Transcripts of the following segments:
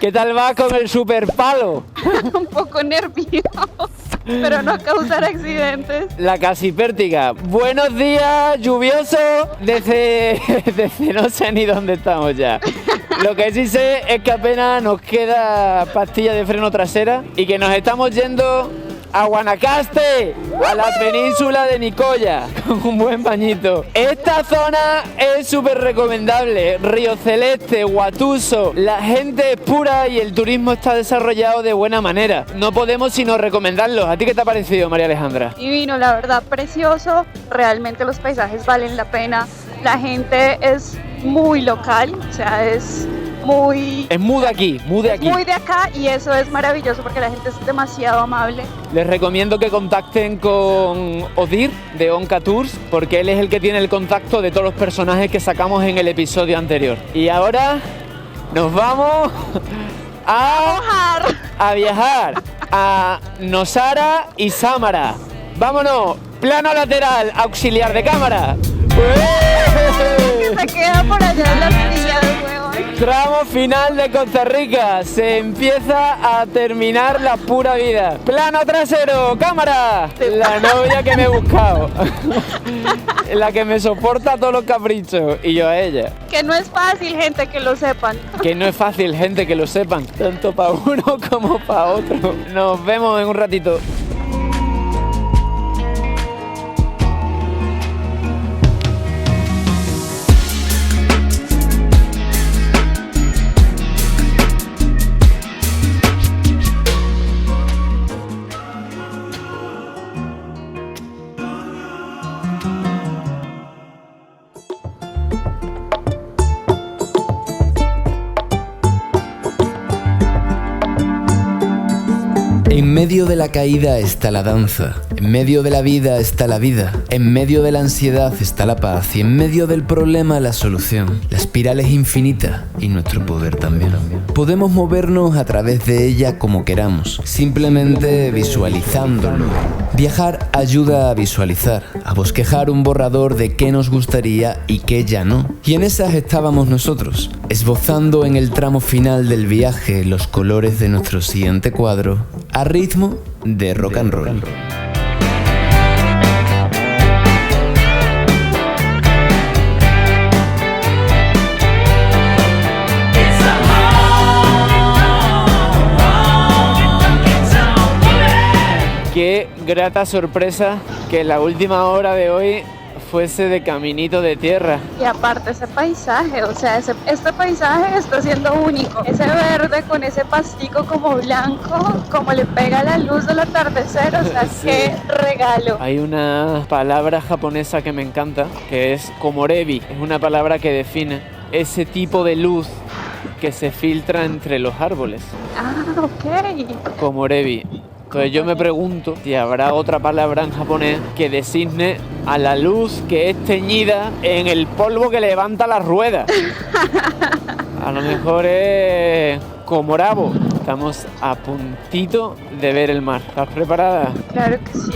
¿Qué tal va con el super palo? Un poco nervioso, pero no causar accidentes. La casi pértiga. Buenos días, lluvioso, desde no sé ni dónde estamos ya. Lo que sí sé es que apenas nos queda pastilla de freno trasera y que nos estamos yendo a Guanacaste, a la península de Nicoya, con un buen bañito. Esta zona es súper recomendable. Río Celeste, Guatuso, la gente es pura y el turismo está desarrollado de buena manera. No podemos sino recomendarlo. ¿A ti qué te ha parecido, María Alejandra? Divino, la verdad, precioso. Realmente los paisajes valen la pena. La gente es muy local, o sea, es muy... Es muy de aquí, muy de aquí. Muy de acá y eso es maravilloso porque la gente es demasiado amable. Les recomiendo que contacten con Odir de Onca Tours porque él es el que tiene el contacto de todos los personajes que sacamos en el episodio anterior. Y ahora nos vamos a viajar a Nosara y Sámara. Vámonos, plano lateral, auxiliar de cámara. Que se queda por allá en la silla de huevón. Tramo final de Costa Rica, se empieza a terminar la pura vida. Plano trasero, cámara. La novia que me he buscado, la que me soporta todos los caprichos y yo a ella. Que no es fácil, gente, que lo sepan. Que no es fácil, gente, que lo sepan, tanto para uno como para otro. Nos vemos en un ratito. En medio de la caída está la danza, en medio de la vida está la vida, en medio de la ansiedad está la paz y en medio del problema la solución. La espiral es infinita y nuestro poder también. Podemos movernos a través de ella como queramos, simplemente visualizándolo. Viajar ayuda a visualizar, a bosquejar un borrador de qué nos gustaría y qué ya no. Y en esas estábamos nosotros, esbozando en el tramo final del viaje los colores de nuestro siguiente cuadro, a ritmo de rock and roll. Qué grata sorpresa que la última hora de hoy fuese de caminito de tierra. Y aparte ese paisaje, o sea, este paisaje está siendo único. Ese verde con ese pastico como blanco, como le pega la luz del atardecer, o sea, Sí. qué regalo. Hay una palabra japonesa que me encanta, que es komorebi. Es una palabra que define ese tipo de luz que se filtra entre los árboles. Ah, ok. Komorebi. Entonces yo me pregunto si habrá otra palabra en japonés que designe a la luz que es teñida en el polvo que levanta las ruedas. A lo mejor es komorabo. Estamos a puntito de ver el mar. ¿Estás preparada? Claro que sí.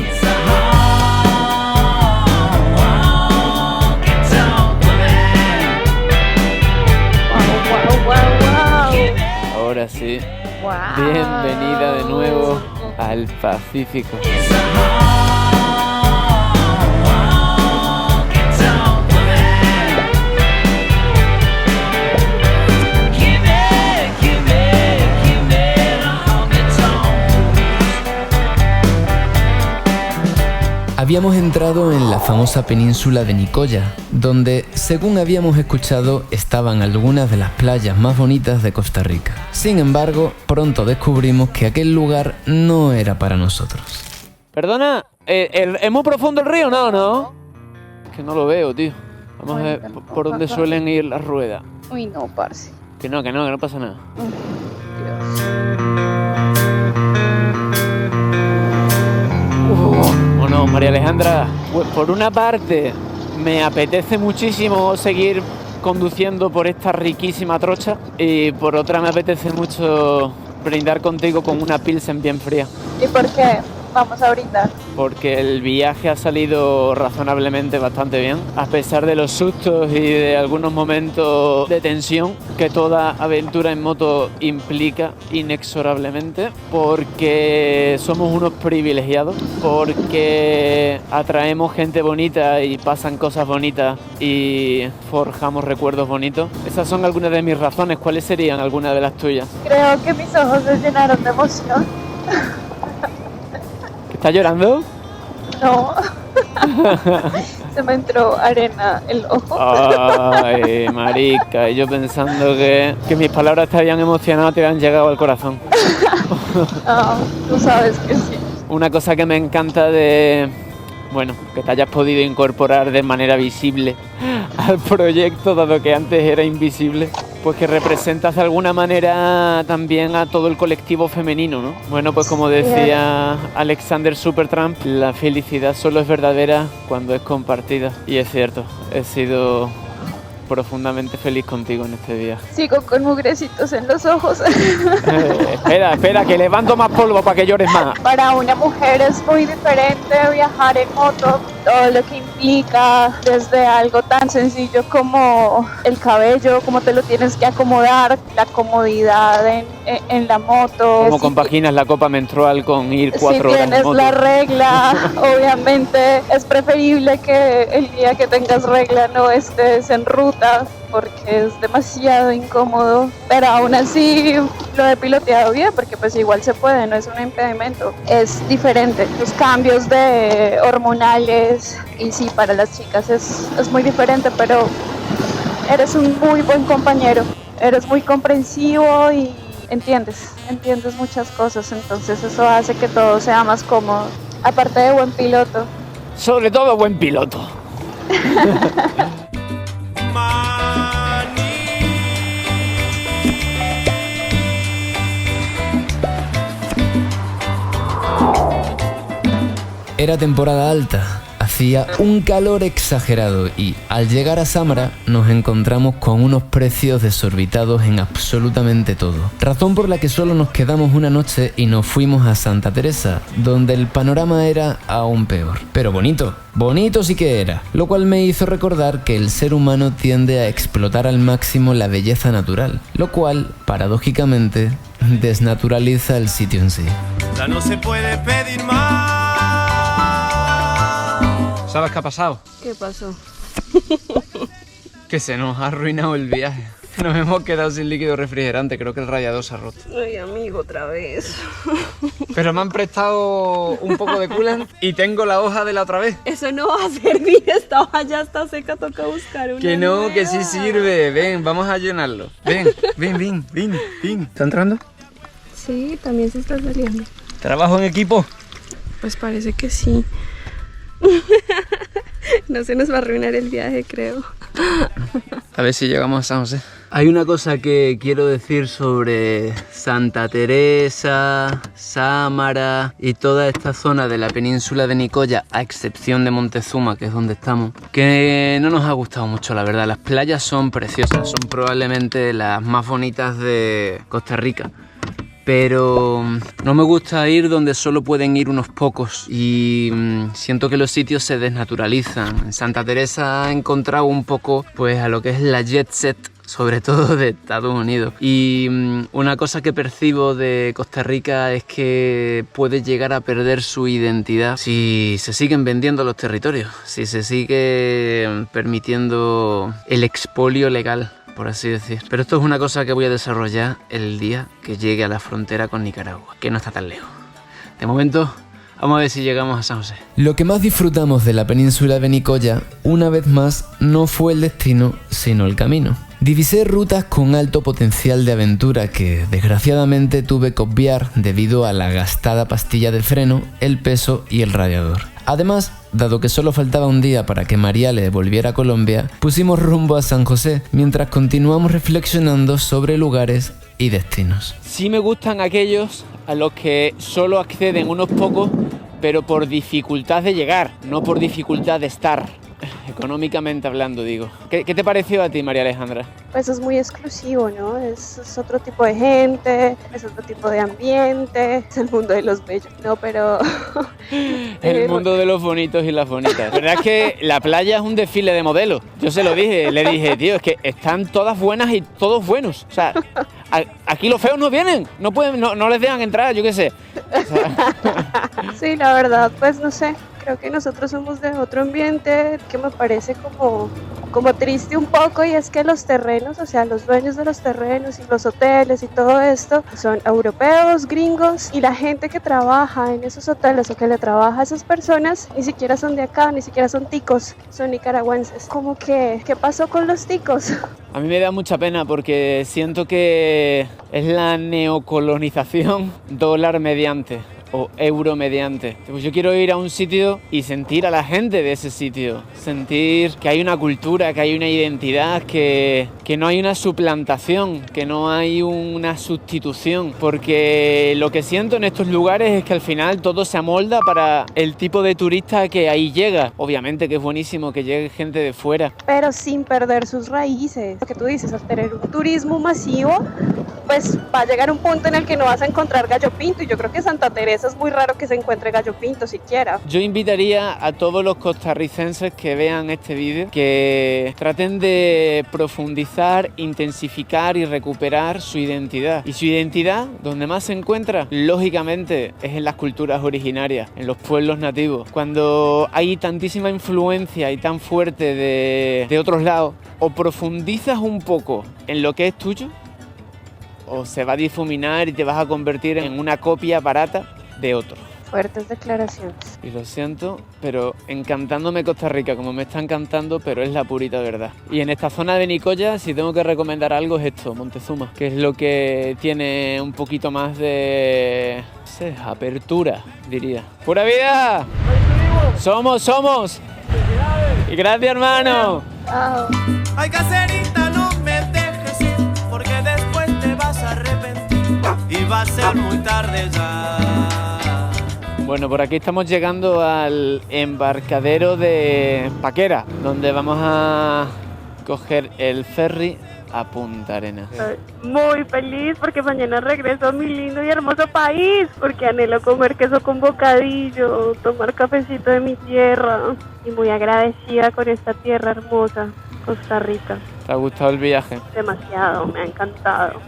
Wow, wow, wow, Ahora sí. wow. Bienvenida de nuevo al Pacífico. Habíamos entrado en la famosa península de Nicoya, donde, según habíamos escuchado, estaban algunas de las playas más bonitas de Costa Rica. Sin embargo, pronto descubrimos que aquel lugar no era para nosotros. Perdona, ¿es muy profundo el río? No. Es que no lo veo, tío. Vamos a ver por dónde suelen ir las ruedas. Uy, no, parce. Que no pasa nada. Dios. Bueno, María Alejandra, pues por una parte me apetece muchísimo seguir conduciendo por esta riquísima trocha y por otra me apetece mucho brindar contigo con una pilsen bien fría. ¿Y por qué? vamos a brindar. Porque el viaje ha salido razonablemente bastante bien, a pesar de los sustos y de algunos momentos de tensión que toda aventura en moto implica inexorablemente, porque somos unos privilegiados, porque atraemos gente bonita y pasan cosas bonitas y forjamos recuerdos bonitos. Esas son algunas de mis razones. ¿Cuáles serían algunas de las tuyas? Creo que mis ojos se llenaron de emoción. ¿Estás llorando? No. Se me entró arena el ojo. Ay, marica, y yo pensando que mis palabras te habían emocionado, te habían llegado al corazón. No, tú sabes que sí. Una cosa que me encanta bueno, que te hayas podido incorporar de manera visible al proyecto, dado que antes era invisible, pues que representas de alguna manera también a todo el colectivo femenino, ¿no? Bueno, pues como decía Alexander Supertramp, la felicidad solo es verdadera cuando es compartida. Y es cierto, he sido profundamente feliz contigo en este viaje. Sigo con mugrecitos en los ojos. Espera, que levanto más polvo para que llores más. Para una mujer es muy diferente viajar en moto, todo lo que implica, desde algo tan sencillo como el cabello, cómo te lo tienes que acomodar, la comodidad en la moto. ¿Cómo compaginas la copa menstrual con ir 4 horas en moto? Si tienes la regla, obviamente es preferible que el día que tengas regla no estés en ruta, porque es demasiado incómodo, pero aún así lo he piloteado bien, porque pues igual se puede, no es un impedimento. Es diferente, los cambios de hormonales, y sí, para las chicas es muy diferente, pero eres un muy buen compañero, eres muy comprensivo y entiendes muchas cosas, entonces eso hace que todo sea más cómodo, aparte de buen piloto. Sobre todo buen piloto. Era temporada alta, hacía un calor exagerado y al llegar a Sámara nos encontramos con unos precios desorbitados en absolutamente todo. Razón por la que solo nos quedamos una noche y nos fuimos a Santa Teresa, donde el panorama era aún peor. Pero bonito sí que era, lo cual me hizo recordar que el ser humano tiende a explotar al máximo la belleza natural, lo cual, paradójicamente, desnaturaliza el sitio en sí. Ya no se puede pedir más. ¿Sabes qué ha pasado? ¿Qué pasó? Que se nos ha arruinado el viaje. Nos hemos quedado sin líquido refrigerante, creo que el radiador se ha roto. Ay, amigo, otra vez. Pero me han prestado un poco de coolant y tengo la hoja de la otra vez. Eso no va a servir, esta hoja ya está seca, toca buscar una Que no, nueva. que sí sirve. Ven, vamos a llenarlo. Ven. ¿Está entrando? Sí, también se está saliendo. ¿Trabajo en equipo? Pues parece que sí. No se nos va a arruinar el viaje, creo. A ver si llegamos a San José. Hay una cosa que quiero decir sobre Santa Teresa, Sámara y toda esta zona de la península de Nicoya, a excepción de Montezuma, que es donde estamos, que no nos ha gustado mucho, la verdad. Las playas son preciosas, son probablemente las más bonitas de Costa Rica. Pero no me gusta ir donde solo pueden ir unos pocos y siento que los sitios se desnaturalizan. En Santa Teresa he encontrado un poco pues a lo que es la jet set, sobre todo de Estados Unidos. Y una cosa que percibo de Costa Rica es que puede llegar a perder su identidad si se siguen vendiendo los territorios, si se sigue permitiendo el expolio legal, por así decir. Pero esto es una cosa que voy a desarrollar el día que llegue a la frontera con Nicaragua, que no está tan lejos. De momento, vamos a ver si llegamos a San José. Lo que más disfrutamos de la península de Nicoya, una vez más, no fue el destino, sino el camino. Divisé rutas con alto potencial de aventura que, desgraciadamente, tuve que obviar debido a la gastada pastilla de freno, el peso y el radiador. Además, dado que solo faltaba un día para que Mariale volviera a Colombia, pusimos rumbo a San José mientras continuamos reflexionando sobre lugares y destinos. Sí me gustan aquellos a los que solo acceden unos pocos, pero por dificultad de llegar, no por dificultad de estar. económicamente hablando, digo. ¿Qué te pareció a ti, María Alejandra? Pues es muy exclusivo, ¿no? Es otro tipo de gente, es otro tipo de ambiente, es el mundo de los bellos, ¿no? Pero... El mundo de los bonitos y las bonitas. La verdad es que la playa es un desfile de modelos. Yo se lo dije, le dije, tío, es que están todas buenas y todos buenos. O sea, aquí los feos no vienen, no pueden, no les dejan entrar, yo qué sé. O sea... Sí, la verdad, pues no sé. Creo que nosotros somos de otro ambiente que me parece como triste un poco, y es que los terrenos, o sea, los dueños de los terrenos y los hoteles y todo esto son europeos, gringos, y la gente que trabaja en esos hoteles o que le trabaja a esas personas ni siquiera son de acá, ni siquiera son ticos, son nicaragüenses. Como que, ¿qué pasó con los ticos? A mí me da mucha pena porque siento que es la neocolonización dólar mediante o euro mediante. Pues yo quiero ir a un sitio y sentir a la gente de ese sitio, sentir que hay una cultura, que hay una identidad, que no hay una suplantación, que no hay una sustitución, porque lo que siento en estos lugares es que al final todo se amolda para el tipo de turista que ahí llega. Obviamente que es buenísimo que llegue gente de fuera, pero sin perder sus raíces. Lo que tú dices, al tener un turismo masivo, pues va a llegar un punto en el que no vas a encontrar gallo pinto, y yo creo que en Santa Teresa es muy raro que se encuentre gallo pinto siquiera. Yo invitaría a todos los costarricenses que vean este vídeo que traten de profundizar, intensificar y recuperar su identidad. Y su identidad, donde más se encuentra, lógicamente, es en las culturas originarias, en los pueblos nativos. Cuando hay tantísima influencia y tan fuerte de otros lados, o profundizas un poco en lo que es tuyo, o se va a difuminar y te vas a convertir en una copia barata de otro. Fuertes declaraciones. Y lo siento, pero encantándome Costa Rica, como me está encantando, pero es la purita verdad. Y en esta zona de Nicoya, si tengo que recomendar algo, es esto, Montezuma, que es lo que tiene un poquito más de... no sé, apertura, diría. ¡Pura vida! ¡Somos! Y gracias, hermano. Chao. Ay, caserita, no me dejes ir, porque después te vas a arrepentir y va a ser muy tarde ya. Bueno, por aquí estamos llegando al embarcadero de Paquera, donde vamos a coger el ferry a Punta Arenas. Estoy muy feliz porque mañana regreso a mi lindo y hermoso país, porque anhelo comer queso con bocadillo, tomar cafecito de mi tierra, y muy agradecida con esta tierra hermosa, Costa Rica. ¿Te ha gustado el viaje? Demasiado, me ha encantado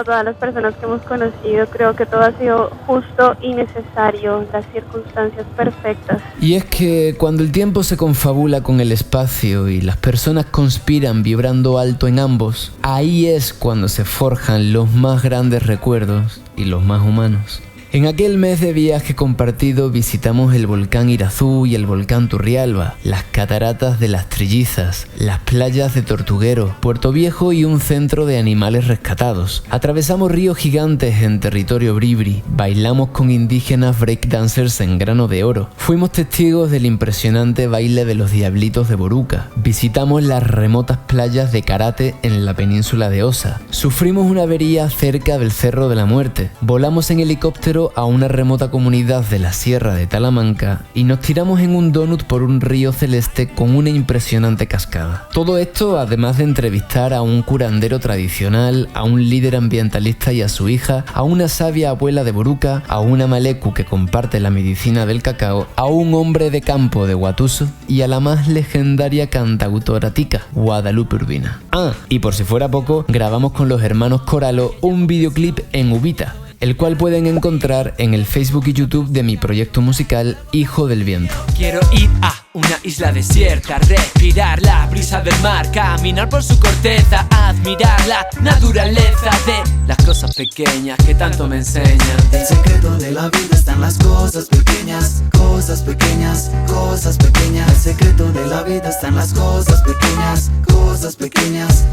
todas las personas que hemos conocido, creo que todo ha sido justo y necesario, las circunstancias perfectas. Y es que cuando el tiempo se confabula con el espacio y las personas conspiran vibrando alto en ambos, ahí es cuando se forjan los más grandes recuerdos y los más humanos. En aquel mes de viaje compartido visitamos el volcán Irazú y el volcán Turrialba, las cataratas de las Trillizas, las playas de Tortuguero, Puerto Viejo y un centro de animales rescatados. Atravesamos ríos gigantes en territorio bribri, bailamos con indígenas breakdancers en Grano de Oro, fuimos testigos del impresionante baile de los diablitos de Boruca, visitamos las remotas playas de Karate en la península de Osa, sufrimos una avería cerca del Cerro de la Muerte, volamos en helicóptero a una remota comunidad de la Sierra de Talamanca y nos tiramos en un donut por un río celeste con una impresionante cascada. Todo esto además de entrevistar a un curandero tradicional, a un líder ambientalista y a su hija, a una sabia abuela de Boruca, a una malecu que comparte la medicina del cacao, a un hombre de campo de Guatuso y a la más legendaria cantautora tica, Guadalupe Urbina. Ah, y por si fuera poco, grabamos con los hermanos Coralo un videoclip en Ubita, el cual pueden encontrar en el Facebook y YouTube de mi proyecto musical Hijo del Viento. Quiero ir a una isla desierta, respirar la brisa del mar, caminar por su corteza, admirar la naturaleza de las cosas pequeñas que tanto me enseñan. El secreto de la vida está en las cosas pequeñas, cosas pequeñas, cosas pequeñas. El secreto de la vida está en las cosas pequeñas, cosas pequeñas,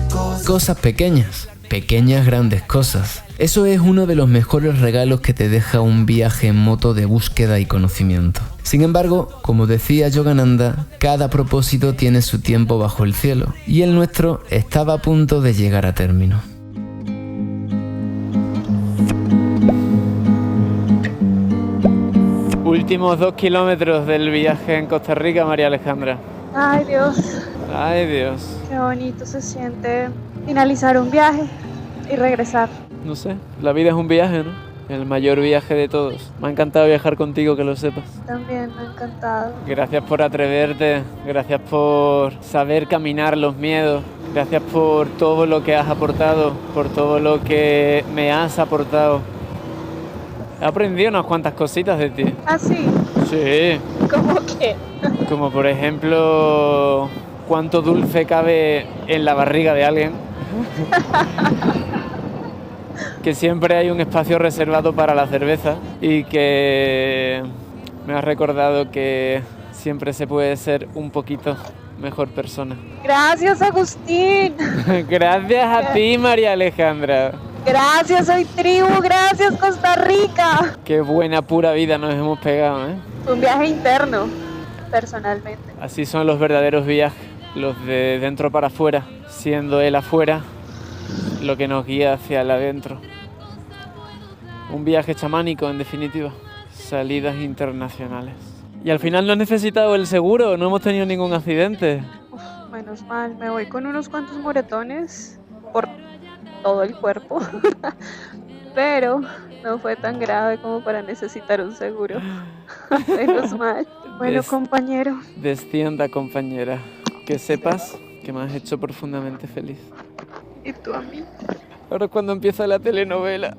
cosas pequeñas. Pequeñas grandes cosas. Eso es uno de los mejores regalos que te deja un viaje en moto de búsqueda y conocimiento. Sin embargo, como decía Yogananda, cada propósito tiene su tiempo bajo el cielo, y el nuestro estaba a punto de llegar a término. Últimos 2 kilómetros del viaje en Costa Rica, María Alejandra. Ay, Dios, Ay, Dios. qué bonito se siente finalizar un viaje y regresar. No sé, la vida es un viaje, ¿no? El mayor viaje de todos. Me ha encantado viajar contigo, que lo sepas. También me ha encantado. Gracias por atreverte, gracias por saber caminar los miedos, gracias por todo lo que has aportado, por todo lo que me has aportado. He aprendido unas cuantas cositas de ti. ¿Ah, sí? Sí, ¿Cómo que? como por ejemplo, cuánto dulce cabe en la barriga de alguien. Que siempre hay un espacio reservado para la cerveza y que me has recordado que siempre se puede ser un poquito mejor persona. Gracias, Agustín. Gracias a ti, María Alejandra. Gracias, Soy Tribu. Gracias, Costa Rica. Qué buena pura vida nos hemos pegado, ¿eh? Un viaje interno, personalmente. Así son los verdaderos viajes, los de dentro para afuera, siendo el afuera lo que nos guía hacia el adentro. Un viaje chamánico, en definitiva. Salidas internacionales. Y al final no he necesitado el seguro, no hemos tenido ningún accidente. Uf, menos mal, me voy con unos cuantos moretones por todo el cuerpo. Pero no fue tan grave como para necesitar un seguro. Menos mal. Bueno, compañero. Descienda, compañera. Que sepas que me has hecho profundamente feliz. ¿Y tú a mí? Ahora es cuando empieza la telenovela.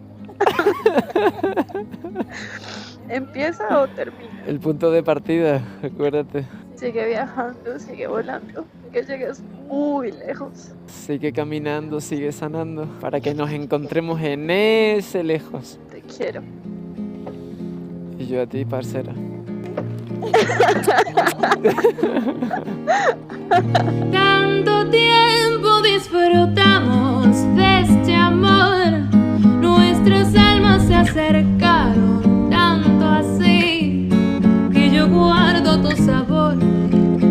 ¿Empieza o termina? El punto de partida, acuérdate. Sigue viajando, sigue volando, que llegues muy lejos. Sigue caminando, sigue sanando, para que nos encontremos en ese lejos. Te quiero. Y yo a ti, parcera. Tanto tiempo disfrutamos de este amor, nuestras almas se acercaron tanto así, que yo guardo tu sabor,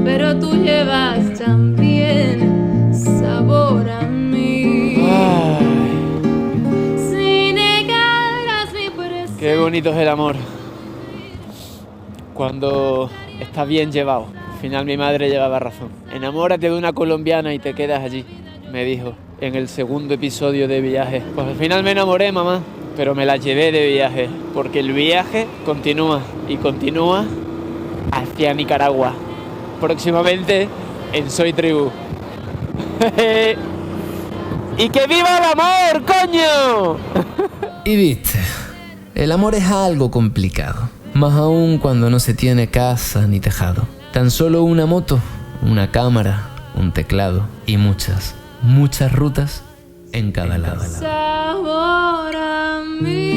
pero tú llevas también sabor a mí. Ay, Si negaras mi presencia. qué bonito es el amor. Cuando está bien llevado. Al final mi madre llevaba razón. Enamórate de una colombiana y te quedas allí, me dijo en el segundo episodio de Viaje. Pues al final me enamoré, mamá, pero me la llevé de viaje, porque el viaje continúa y continúa hacia Nicaragua. Próximamente en Soy Tribu. ¡Y que viva el amor, coño! Y viste, el amor es algo complicado. Más aún cuando no se tiene casa ni tejado. Tan solo una moto, una cámara, un teclado y muchas rutas en cada lado. Sabor a mí.